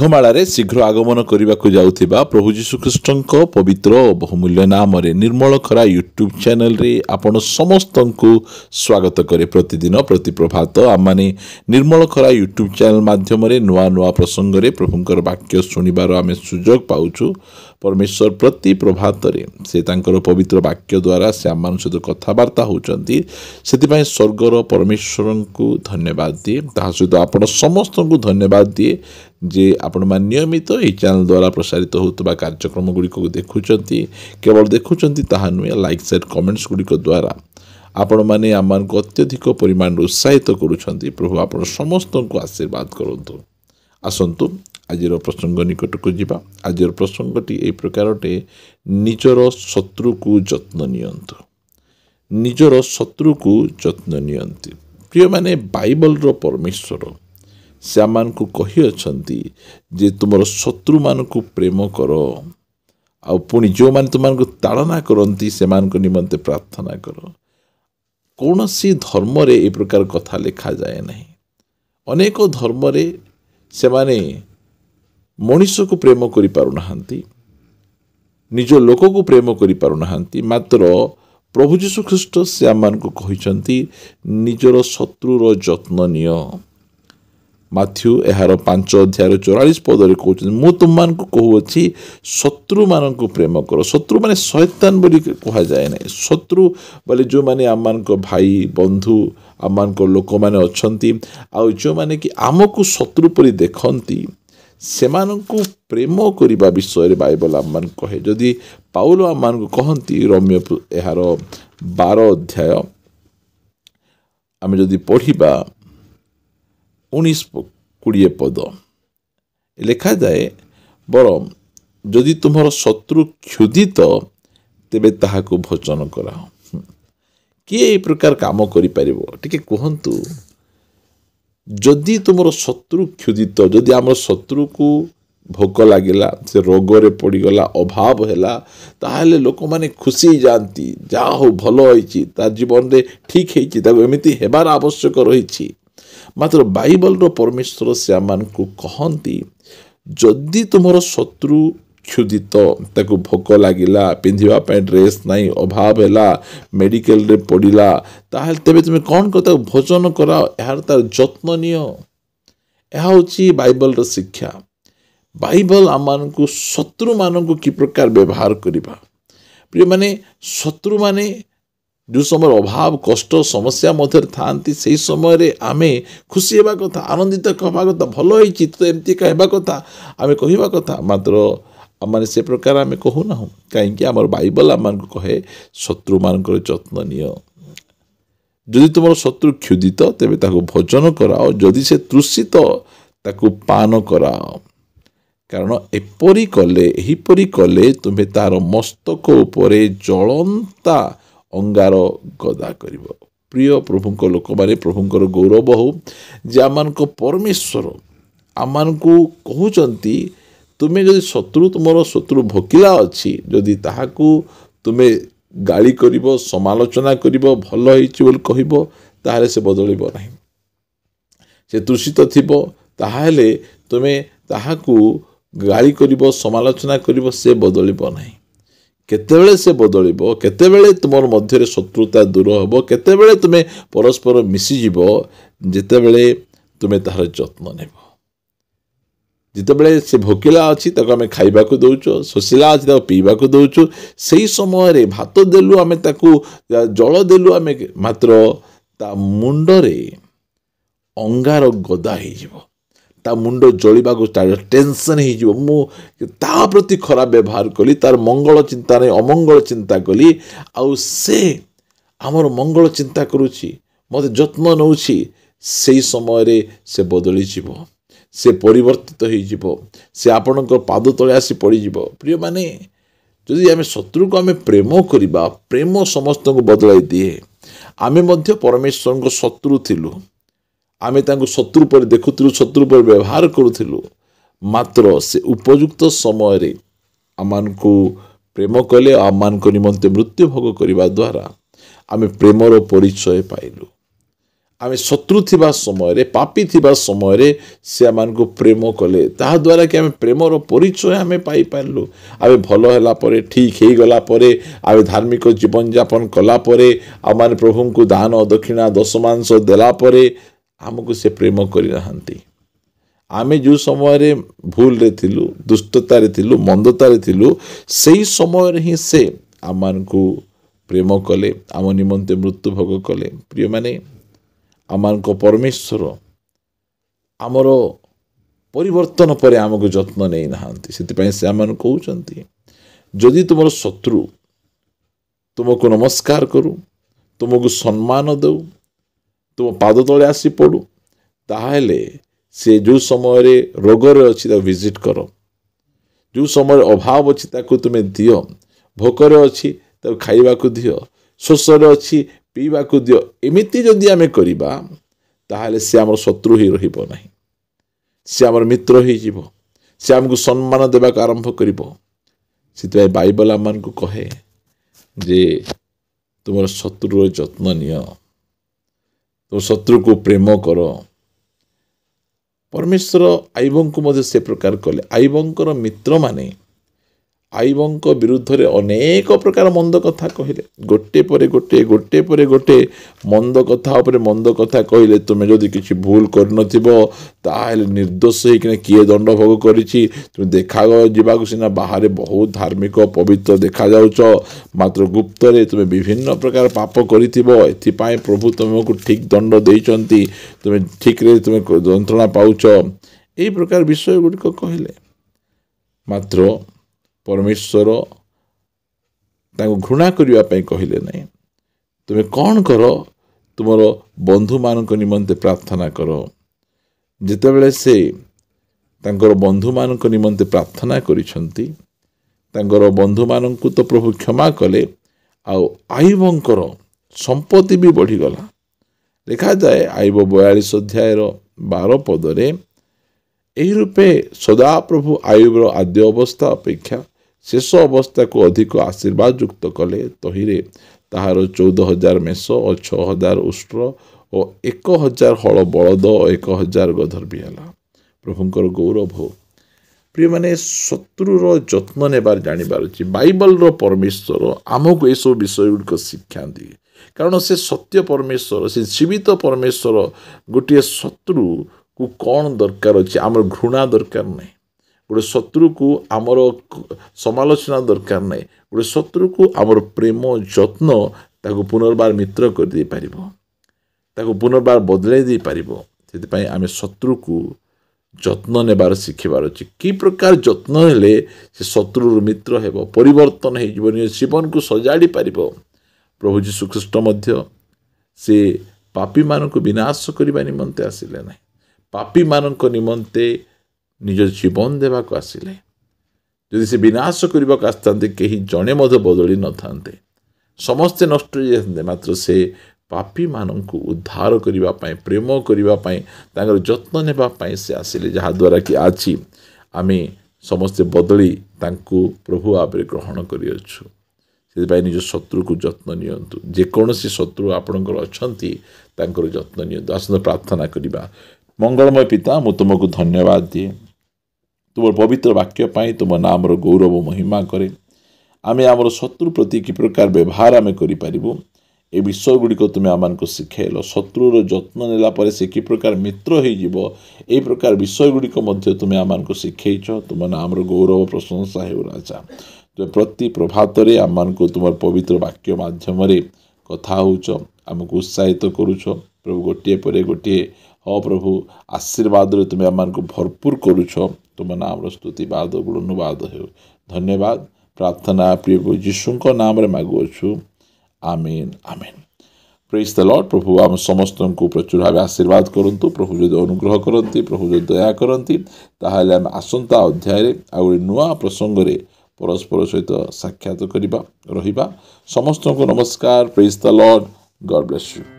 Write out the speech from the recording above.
मेघमाळारे शीघ्र आगमन करने जाउथिबा प्रभु जीशुख्रीष्टक पवित्र और बहुमूल्य नाम निर्मल खरा यूट्यूब चैनल रे आपण समस्त को स्वागत करे। प्रतिदिन प्रति प्रभात आमने निर्मल खरा यूट्यूब चैनल माध्यम नुआ नुआ प्रसंग रे प्रभुंकर वाक्य शुणिबार आमे सुजोग पाउछु। परमेश्वर प्रति प्रभात से तांकर पवित्र वाक्य द्वारा से आम सहित कथबार्ता होती से स्वर्गर परमेश्वर को धन्यवाद दिए। ता सहित आपण समस्त को धन्यवाद दिए जे आपण मान नियमित यह चैनल द्वारा प्रसारित होता कार्यक्रम गुड़िक देखुंट केवल देखुंट ताहा नुहे लाइक शेयर कमेंट्स गुड़िक द्वारा आपण मैंने आम को अत्यधिक परिमाण उत्साहित करुँच। प्रभु आप समस्त को आशीर्वाद करूँ। आसतु आज प्रसंग निकट को जीवा। आज प्रसंगटी ए प्रकारटे निजर शत्रु को जत्न नियंतु। निजर शत्रु को जत्न नियंती। प्रिय माने बाइबल रो परमेश्वर से आमान को कही अछंती जे तुमर शत्रु मान को प्रेम करो आ पुणी जो मान तुम को ताड़ना करती से मान को निमंते प्रार्थना करो। कौन सी धर्म रे ए प्रकार कथा लिखा जाए नहीं। अनेक धर्म रे से माने मनुष्य को प्रेम करि पारु नहांती, निज लोक को प्रेम करि पारु नहांती। मात्र प्रभु जीशु ख्रीष्ट से आमान को कहिसंती निजर शत्रुर जत्न निय। माथ्यू एहार 5 अध्याय 44 पदरे कहते मु तुम मान को कहूँ शत्रु मान को प्रेम करो। शत्रु माने शैतान बोली कहा जाए ना। शत्रु बोले जो माने आम को भाई बंधु आम को लोक माने अच्छंती आ जो माने कि आमको शत्रु परि देखंती सेमान को प्रेम करने विषय बाइबल आम कहे। जदि पाउल आम को कहती रोमियो एहार 12 अध्याय आम जदि पढ़िबा 19-20 पद लिखा जाए बरम जदि तुम्हार शत्रु क्षुदित तेबे ताहाको भोजन कराओ। किए ए प्रकार काम करि परिबो टिके कहंतु। जदि तुमर शत्रु क्षुदित जदि आम शत्रु को भोक लगिला से रोगरे पड़गला अभाव है ताहले लोक माने खुशी जाती जा हो भल होइछि तार जीवन रे ठीक होइछि ताको एमिति हेबार आवश्यक रही। मात्र बाइबल रो परमेश्वर से आमान को कहती जदि तुमर शत्रु क्षुदित ताको भोक लगिला पिंधिबा पय ड्रेस नहीं अभाव है मेडिकल रे पड़िला ताहले तेबे तुम कौन कर भोजन करा यार तार जत्न निय। यह हूँ बाइबल रो शिक्षा। बाइबल आमान को शत्रु मान को कि प्रकार व्यवहार करवा। प्रिय माने शत्रु माने जो समय अभाव कष्ट समस्या मध्य थांती से समय रे आमे खुशी हेबा कथा आनंदित कहवा कथा भल होइछि तो एमती कहबा कथा आमे कहिबा कथा। मात्र आम से प्रकार आमे कहू ना कहीं आम बाइबल आम को कहे शत्रु मानकर जत्न निय। जदि तुम शत्रु क्षुदित तेबे ताको भोजन कराओ जदि से तृषित ताको पान कराओ। कारण एपरी कले तुम्हें तार मस्तक उपरे जलंता अंगार गदा करिव। प्रिय प्रभुंक लोक माने प्रभुंकर गौरव हो जे आमान को परमेश्वर आमान को कहउचंती तुम्हें जदि शत्रु तुमर शत्रु भोकिला अच्छी जदि ताहाकू तुम्हें गाली करिव समालोचना करिव भल होइछि बोल कहिव ताहाले से बदलिब नहीं। से तृषित थिबो ताहाले तुम्हें ताहाकू गाली करिव समालोचना करिव से बदलिब नहीं। केतेबेले से बदलिब केतेबेले तुमर मध्य शत्रुता दूर हेबो केतेबेले तुम्हें परस्पर मिसिजिब जेतेबेले तुम्हें ताहार जत्न नेब। जितेबेले से भोकिला अच्छी ताको आमे खाइबा को दउचो शोषिला अच्छी ताको पीबा को दउचो सही समय रे भात देलु आमे ताको जल देलु आमे मात्र ता मुंडरे अंगार गदा हो जिवो ता मुंड जलिबा को टेंशन हो जिवो मु ता प्रति खराब व्यवहार कली तार मंगल चिंता नहीं अमंगल चिंता कली आउ से आमर मंगल चिंता करुछि मते जत्न नउछि सही समय रे से बदली जिवो से परिवर्तित हो से आपण पाद तले आसी पड़ज। प्रिय माने जदि आम शत्रु को आम प्रेम करवा प्रेम समस्त को बदलाई दिए। आमे मध्य परमेश्वर को शत्रु थिलु आमे तांको शत्रु पर देखुथिलु शत्रु पर व्यवहार करुथिलु मात्र से उपयुक्त समय रे आमान को प्रेम कले आमान को निमंते मृत्यु भोग करने द्वारा आमे प्रेमर परिचय पाइलु। आम शत्रु थिबा समय पापी थिबा समय से आम को प्रेम कले ताद्वारा कि आम प्रेमर परिचय आम पाई पारलु आम भल है ठीक हो गला आम धार्मिक जीवन यापन कलापर आम प्रभु को दान दक्षिणा दशमांश देलापर आमको से प्रेम करना आम जो समय भूल रे थिलु दुष्टतार थिलु मंदतार थिलु सही समय ही से आम को प्रेम कले आम निमंते मृत्यु भोग कले प्रिय माने आमको परमेश्वर आमर परिवर्तन पर आमको जत्न नहीं नहांती से आम कहते जदि तुम शत्रु तुमको नमस्कार करू तुमको सम्मान दो तुम पाद तले आसी पड़ू ताहले से जो समय रोगर अच्छी विजिट कर जो समय अभाव अच्छी तुम्हें दियो भोकर अच्छी खाइबा को दियो शोषर अच्छी पीवा को दियो एमिति जदि आमे करिबा ताहले से आमर शत्रु ही रहिबो नहीं से आमर मित्र ही जीवो से आमको सम्मान देवा आरंभ करिबो सितै बाइबल आमन को कहे जे तुम शत्रुर जत्न नियो तुम शत्रु को प्रेम करो परमेश्वर आईबों को मध्य से प्रकार कले आईबोंकर मित्र माने आईबों विरुद्ध रे अनेक प्रकार मंद कथा कहले गोटे परे गोटे मंद कथा उपरे मंद कथा कहले तुम्हें जदि किसी भूल कर नथिबो ताहले निर्दोष होइकने किए दंड भोग करिछि तुम देखा जीवाक सिना बाहर बहुत धार्मिक पवित्र देखा जाउछ मात्र गुप्त रे तुम्हें विभिन्न प्रकार पाप करिथिबो एथिपाई प्रभु तुमको ठीक दंड देइचंती तुम्हें ठीक रे तुम्हें यंत्रणा पाउछ एई प्रकार विषय गुडिक कहले मात्र परमेश्वर घृणा करने कहले नहीं तुम्हें कौन कर तुम बंधु मान निमंते प्रार्थना कर जिते बड़े से बंधु मान निमंते प्रार्थना करिसंती बंधु मान तो प्रभु क्षमा कले आईबंकर संपत्ति भी बढ़ीगला लिखा जाए आईब 42 अध्याय 12 पदरे यही रूपे सदा प्रभु आयुबर आद्य अवस्था अपेक्षा शेष अवस्था को अधिक आशीर्वाद युक्त कले तहिरे ताहार 14,000 मेष और 6,000 उष्ट्र और 1,000 हल बलद और 1,000 गधर भी है प्रभुंकर गौरव हो प्रिय माने शत्रुर जत्न नेबार जानिबार अछि बाइबल रो परमेश्वर आमको एसो विषय गुड़िक शिक्षा दिए कारण से सत्य परमेश्वर से जीवित परमेश्वर गोटे शत्रु को कौन दरकार अच्छे आमर घृणा दरकार नहीं गोटे शत्रु को आमर समालोचना दरकार नहीं गोटे शत्रु को आमर प्रेम जत्न ताको पुनर्बार मित्र कर दे पारिबो ताको पुनर्बार बदलाई दे पारिबो सेति आमे शत्रु को जत्न नेबार शिखिबार अछि कि प्रकार जत्न हेले से शत्रुर मित्र हेबो परिवर्तन हे जीवन को सजाड़ी पारिबो प्रभु जीशु ख्रीष्ट मध्य से पापी मान को विनाश करने निमंते आसिले नहीं पापी मान निमंते निज जीवन देवा को आसिले जदि से विनाश करने को आसते कहीं जड़े बदली न था समस्ते नष्ट हो मात्र से पापी मान को उद्धार करने प्रेम करने जत्न नेबाई से आसिले जहाद्वारा कि आज आम समस्ते बदली प्रभु भाव ग्रहण करियछु से निज शत्रु को जत्न नियंतु जेकोसी शत्रु आपणकर अच्छी जत्न नियंतु आसंत प्रार्थना करवा मंगलमय पिता मु तुमको धन्यवाद दिए तुम पवित्र वाक्य पाई तुम नाम गौरव महिमा करे आमे आमर शत्रु प्रति कि प्रकार व्यवहार आमे करि पारिबु ए विषय गुड़िक तुम्हें आम को शिखेल शत्रुर जत्न नेला परे से कि प्रकार मित्र हो जीव ए प्रकार विषय गुड़िक मध्य तुम्हें आम को शिखेच तुम नाम गौरव प्रशंसा हो राजा तुम प्रति प्रभात आम को तुम पवित्र वाक्य माध्यम कथा होच आमको उत्साहित करुच प्रभु गोटे पर गोटे हाँ प्रभु आशीर्वाद तुम्हें आम को भरपूर करुच तुम नाम स्तुतिवाद गुणनुवाद हो धन्यवाद प्रार्थना प्रिय यीशु नाम मागुअछु आमीन आमीन प्रेज द लॉर्ड प्रभु आम समस्त को प्रचुर भाव आशीर्वाद करंतु प्रभु जो अनुग्रह करती प्रभु जो दया करती ताहले आम आसंता अध्याय आ नुआ प्रसंग रे परस्पर सहित साक्षात करिबा रहिबा समस्त को नमस्कार praise the Lord God bless you.